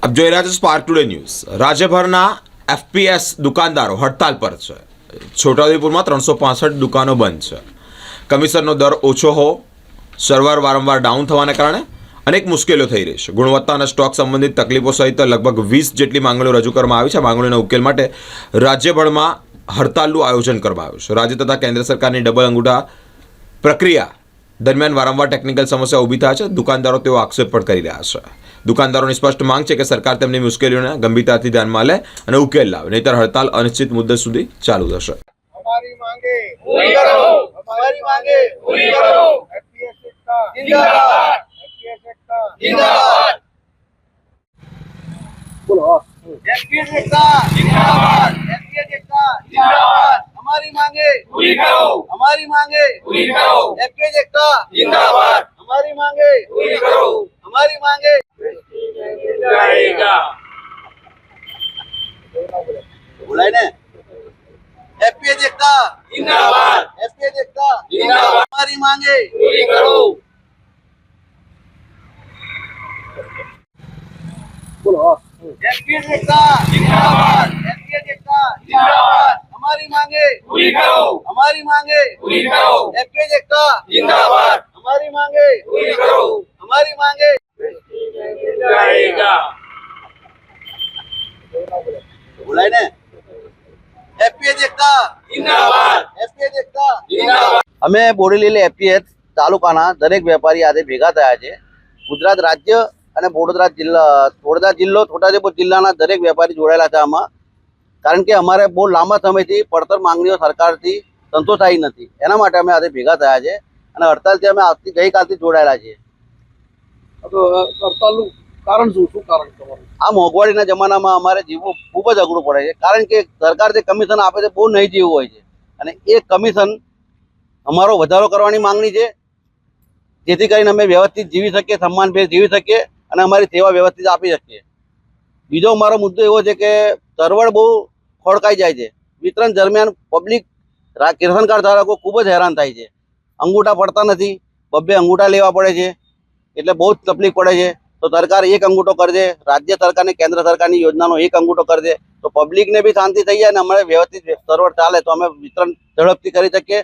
આપ જોઈ રહ્યા છો સ્પાર્ક ટુડે ન્યૂઝ। રાજ્યભરના એફપીએસ દુકાનદારો હડતાલ પર છે। છોટાઉદેપુરમાં 365 દુકાનો બંધ છે। કમિશનનો દર ઓછો હો, સર્વર વારંવાર ડાઉન થવાને કારણે અનેક મુશ્કેલીઓ થઈ રહી છે। ગુણવત્તા અને સ્ટોક સંબંધિત તકલીફો સહિત લગભગ 20 જેટલી માંગણીઓ રજૂ કરવામાં આવી છે। માંગણીઓના ઉકેલ માટે રાજ્યભરમાં હડતાલનું આયોજન કરવામાં આવ્યું છે। રાજ્ય તથા કેન્દ્ર સરકારની ડબલ અંગૂઠા પ્રક્રિયા દરમિયાન વારંવાર ટેકનિકલ સમસ્યા ઊભી થાય છે। દુકાનદારો તેઓ આક્ષેપ પણ કરી રહ્યા છે। દુકાનદારોની સ્પષ્ટ માંગ છે કે સરકાર તેમની મુશ્કેલીઓને ગંભીરતાથી ધ્યાનમાં લે અને ઉકેલ લાવે, નહીંતર હડતાલ અનિશ્ચિત મુદ્દત સુધી ચાલુ રહેશે। हमारी मांगे पूरी करो, हमारी मांगे पूरी करो। एफपीएस एकता जिंदाबाद, एफपीएस एकता जिंदाबाद। बोलो एफपीएस एकता जिंदाबाद, एफपीएस एकता जिंदाबाद। हमारी मांगे पूरी करो, हमारी मांगे पूरी करो। एफपीएस एकता जिंदाबाद, हमारी मांगे पूरी करो, हमारी मांगे जाएगा। बोला ने एफपीएस एकता जिंदाबाद, एफपीएस एकता जिंदाबाद। हमारी मांगे पूरी करो। बोलो एफपीएस एकता जिंदाबाद, एफपीएस एकता जिंदाबाद। हमारी मांगे पूरी करो, हमारी मांगे पूरी करो। एफपीएस एकता जिंदाबाद, हमारी मांगे पूरी करो, हमारी मांगे जाएगा। बोला ने एफपीएस एकता जिंदाबाद, एफपीएस एकता जिंदाबाद। અમે બોડેલી એફપીએસ તાલુકાના દરેક વેપારી આજે ભેગા થયા છે। ગુજરાત રાજ્ય અને વડોદરા જિલ્લો છોટાઉદેપુર જિલ્લાના દરેક વેપારી જોડાયેલા છે આમાં। કારણ કે અમારે બહુ લાંબા સમયથી પડતર માંગણીઓ સરકારથી સંતોષાઈ નથી, એના માટે અમે આજે ભેગા થયા છે અને હડતાલથી અમે ગઈકાલથી જોડાયેલા છીએ। હડતાલનું કારણ શું કારણ તમારું? આ મોંઘવારીના જમાનામાં અમારે જીવવું ખૂબ જ અઘરું પડે છે। કારણ કે સરકાર જે કમિશન આપે છે બહુ નહીં જીવવું હોય છે અને એ કમિશન અમારો વધારો કરવાની માંગણી છે, જેથી કરીને અમે વ્યવસ્થિત જીવી શકીએ, સન્માનભેર જીવી શકીએ અને અમારી સેવા વ્યવસ્થિત આપી શકીએ। બીજો મારો મુદ્દો એવો છે કે સર્વર બહુ ખોડકાઈ જાય છે। વિતરણ દરમિયાન પબ્લિક રેશન કાર્ડ ધારકો ખૂબ જ હેરાન થાય છે। અંગૂઠા પડતા નથી, બબ્બે અંગૂઠા લેવા પડે છે, એટલે બહુ જ તકલીફ પડે છે। તો સરકાર એક અંગૂઠો કરજે, રાજ્ય સરકારની કેન્દ્ર સરકારની યોજનાનો એક અંગૂઠો કરજે તો પબ્લિકને બી શાંતિ થઈ જાય અને અમારે વ્યવસ્થિત સર્વર ચાલે તો અમે વિતરણ ઝડપથી કરી શકીએ